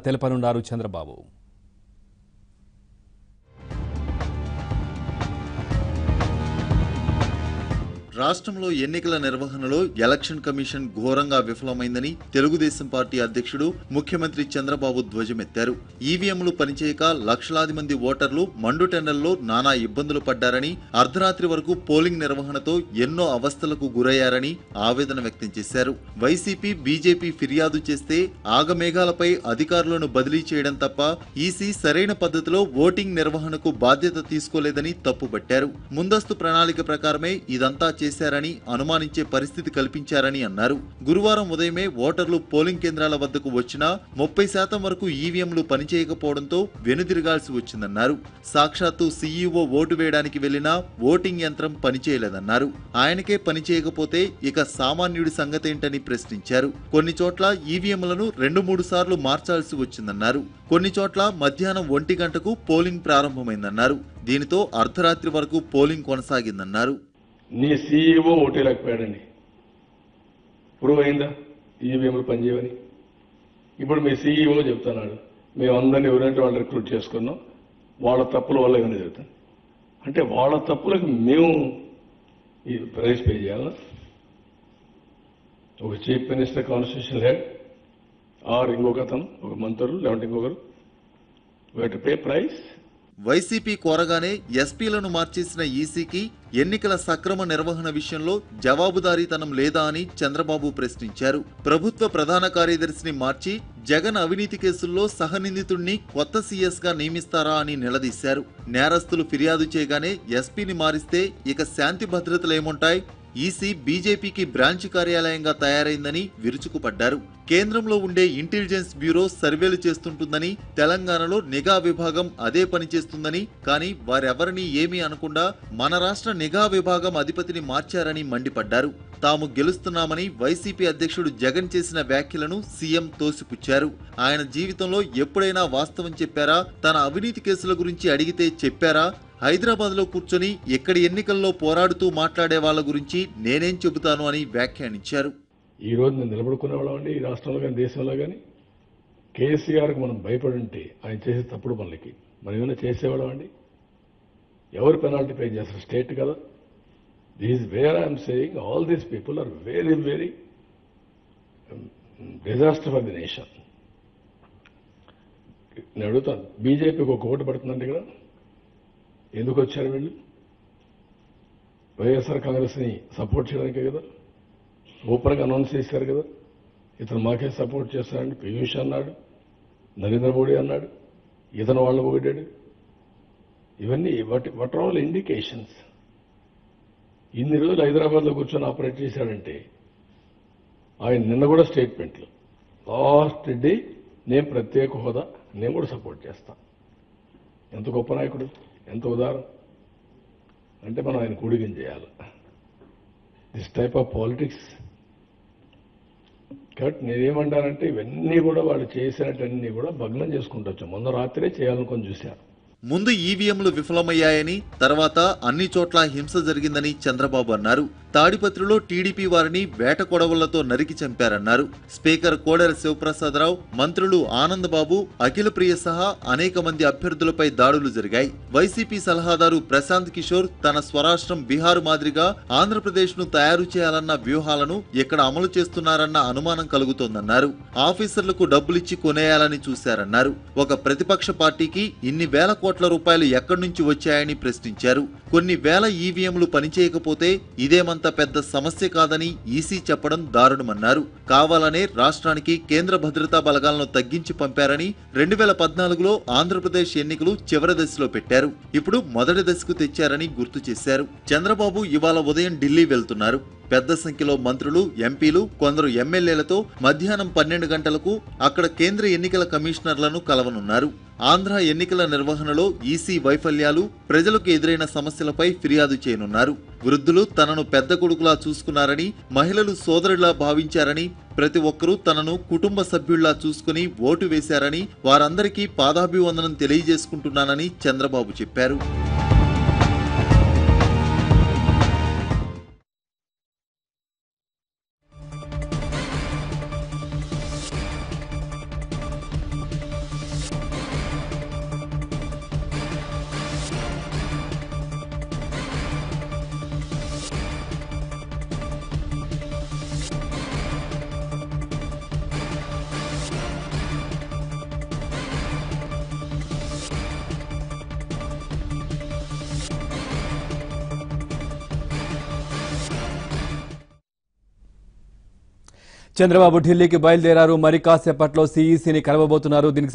తెలపనున్నారు చంద్రబాబు. రాష్ట్రంలో ఎన్నికల నిర్వహణలో ఎలక్షన్ కమిషన్ ఘోరంగా విఫలమైందని తెలుగుదేశం పార్టీ అధ్యక్షుడు ముఖ్యమంత్రి చంద్రబాబు ధ్వజమెత్తారు. ఈవీఎంలు పనిచేయక లక్షలాది మంది ఓటర్లు మండుటెండల్లో నానా ఇబ్బందులు పడ్డారని, అర్ధరాత్రి వరకు పోలింగ్ నిర్వహణతో ఎన్నో అవస్థలకు గురయ్యారని ఆవేదన వ్యక్తం చేశారు. వైసీపీ, బీజేపీ ఫిర్యాదు చేస్తే ఆగమేఘాలపై అధికారులను బదిలీ చేయడం తప్ప ఈసీ సరైన పద్ధతిలో ఓటింగ్ నిర్వహణకు బాధ్యత తీసుకోలేదని తప్పుపట్టారు. ముందస్తు ప్రణాళిక ప్రకారమే ఇదంతా చేశారని, అనుమానించే పరిస్థితి కల్పించారని అన్నారు. గురువారం ఉదయమే ఓటర్లు పోలింగ్ కేంద్రాల వద్దకు వచ్చినా 30% వరకు ఈవీఎంలు పనిచేయకపోవడంతో వెనుదిరగాల్సి వచ్చిందన్నారు. సాక్షాత్తు సీఈఓ ఓటు వేయడానికి వెళ్లినా ఓటింగ్ యంత్రం పనిచేయలేదన్నారు. ఆయనకే పనిచేయకపోతే ఇక సామాన్యుడి సంగతేంటని ప్రశ్నించారు. కొన్ని చోట్ల ఈవీఎంలను 2-3 సార్లు మార్చాల్సి వచ్చిందన్నారు. కొన్ని చోట్ల మధ్యాహ్నం 1 గంటకు పోలింగ్ ప్రారంభమైందన్నారు. దీనితో అర్ధరాత్రి వరకు పోలింగ్ కొనసాగిందన్నారు. నీ సీఈఓ ఓటేలేకపోయాడండి. ప్రూవ్ అయిందా ఈవీఎంలు పనిచేయవని? ఇప్పుడు మీ సీఈఓ చెప్తున్నాడు, మేమందరినీ ఎవరంటే వాళ్ళు రిక్రూట్ చేసుకున్నాం, వాళ్ళ తప్పుల వల్ల ఇవన్నీ జరుగుతుంది. అంటే వాళ్ళ తప్పులకు మేము ఈ ప్రైస్ పే చేయాలా? ఒక chief minister, constitution head, or ఇంకొక అతను, ఒక మంత్రులు, లేదంటే ఇంకొకరు we to pay price. YCP కోరగానే ఎస్పీలను మార్చేసిన ఈసీకి ఎన్నికల సక్రమ నిర్వహణ విషయంలో జవాబుదారీతనం లేదా అని చంద్రబాబు ప్రశ్నించారు. ప్రభుత్వ ప్రధాన కార్యదర్శిని మార్చి జగన్ అవినీతి కేసుల్లో సహనిందితుడిని కొత్త సీఎస్ గా నియమిస్తారా అని నిలదీశారు. నేరస్తులు ఫిర్యాదు చేయగానే ఎస్పీని మారిస్తే ఇక శాంతి భద్రతలేముంటాయి? ఈసీ బీజేపీకి బ్రాంచ్ కార్యాలయంగా తయారైందని విరుచుకుపడ్డారు. కేంద్రంలో ఉండే ఇంటెలిజెన్స్ బ్యూరో సర్వేలు చేస్తుంటుందని, తెలంగాణలో నిఘా విభాగం అదే పని చేస్తుందని, కానీ వారెవరినీ ఏమీ అనకుండా మన రాష్ట్ర నిఘా విభాగం అధిపతిని మార్చారని మండిపడ్డారు. తాము గెలుస్తున్నామని వైసీపీ అధ్యక్షుడు జగన్ చేసిన వ్యాఖ్యలను సీఎం తోసిపుచ్చారు. ఆయన జీవితంలో ఎప్పుడైనా వాస్తవం చెప్పారా? తన అవినీతి కేసుల గురించి అడిగితే చెప్పారా? హైదరాబాద్ లో కూర్చొని ఎక్కడి ఎన్నికల్లో పోరాడుతూ మాట్లాడే వాళ్ళ గురించి నేనేం చెబుతాను అని వ్యాఖ్యానించారు. ఈ రోజు నేను నిలబడుకునేవాళ్ళం అండి, ఈ రాష్ట్రంలో కానీ దేశంలో కానీ. కేసీఆర్కి మనం భయపడి ఉంటే ఆయన చేసే తప్పుడు పనులకి మనం ఏమైనా చేసేవాళ్ళం అండి? ఎవరు పెనాల్టీ పే చేస్తారు? స్టేట్ కదా. This is where I'm saying all these people are very very disaster for the nation. నేను అడుగుతాను, బీజేపీకి ఒక ఓటు పడుతుందండి ఇక్కడ. ఎందుకు వచ్చారు వీళ్ళు? వైఎస్ఆర్ కాంగ్రెస్ని సపోర్ట్ చేయడానికే కదా. ఓపెన్గా అనౌన్స్ చేశారు కదా, ఇతను మాకే సపోర్ట్ చేస్తారని పీయూష్ అన్నాడు, నరేంద్ర మోడీ అన్నాడు, ఇతను వాళ్ళు పొగిడాడు. ఇవన్నీ వాట్ ఆల్ ఇండికేషన్స్. ఇన్ని రోజులు హైదరాబాద్లో కూర్చొని ఆపరేట్ చేశాడంటే ఆయన నిన్న కూడా స్టేట్మెంట్లు, లాస్ట్ డే నేను ప్రత్యేక హోదా నేను కూడా సపోర్ట్ చేస్తాను. ఎంత గొప్ప నాయకుడు, ఎంత ఉదాహరణ. అంటే మనం ఆయన కూడిగం చేయాలి. This type of politics. కాబట్టి నేనేమంటానంటే ఇవన్నీ కూడా వాళ్ళు చేసినట్టన్నీ కూడా భగ్నం చేసుకుంటూ వచ్చాం. మొన్న రాత్రే చేయాలనుకొని చూశారు. ముందు ఈవీఎంలు విఫలమయ్యాయని, తర్వాత అన్ని చోట్ల హింస జరిగిందని చంద్రబాబు అన్నారు. తాడిపత్రిలో టీడీపీ వారిని వేట కొడవళ్లతో నరికి చంపారన్నారు. స్పీకర్ కోడెల శివప్రసాదరావు, మంత్రులు ఆనందబాబు, అఖిలప్రియ సహా అనేక మంది అభ్యర్థులపై దాడులు జరిగాయి. వైసీపీ సలహాదారు ప్రశాంత్ కిషోర్ తన స్వరాష్ట్రం బీహారు మాదిరిగా ఆంధ్రప్రదేశ్ ను తయారు చేయాలన్న వ్యూహాలను ఇక్కడ అమలు చేస్తున్నారన్న అనుమానం కలుగుతోందన్నారు. ఆఫీసర్లకు డబ్బులిచ్చి కొనేయాలని చూశారన్నారు. ఒక ప్రతిపక్ష పార్టీకి ఇన్ని వేల కోట్ల రూపాయలు ఎక్కడి నుంచి వచ్చాయని ప్రశ్నించారు. కొన్ని వేల ఈవీఎంలు పనిచేయకపోతే ఇదేమంత పెద్ద సమస్య కాదని ఈసీ చెప్పడం దారుణమన్నారు. కావాలనే రాష్ట్రానికి కేంద్ర భద్రతా బలగాలను తగ్గించి పంపారని, 2014లో ఆంధ్రప్రదేశ్ ఎన్నికలు చివరి దశలో పెట్టారు, ఇప్పుడు మొదటి దశకు తెచ్చారని గుర్తు చేశారు. చంద్రబాబు ఇవాళ ఉదయం ఢిల్లీ వెళ్తున్నారు. పెద్ద సంఖ్యలో మంత్రులు, ఎంపీలు, కొందరు ఎమ్మెల్యేలతో మధ్యాహ్నం 12 గంటలకు అక్కడ కేంద్ర ఎన్నికల కమిషనర్లను కలవనున్నారు. ఆంధ్ర ఎన్నికల నిర్వహణలో ఈసీ వైఫల్యాలు, ప్రజలకు ఎదురైన సమస్యలపై ఫిర్యాదు చేయనున్నారు. వృద్ధులు తనను పెద్ద కొడుకులా చూసుకున్నారని, మహిళలు సోదరులా భావించారని, ప్రతి ఒక్కరూ తనను కుటుంబ సభ్యుల్లా చూసుకుని ఓటు వేశారని, వారందరికీ పాదాభివందనం తెలియజేసుకుంటున్నానని చంద్రబాబు చెప్పారు. చంద్రబాబు ఢిల్లీకి బయలుదేరారు. మరి కాసేపట్లో సీఈసీని కలవబోతున్నారు. దీనికి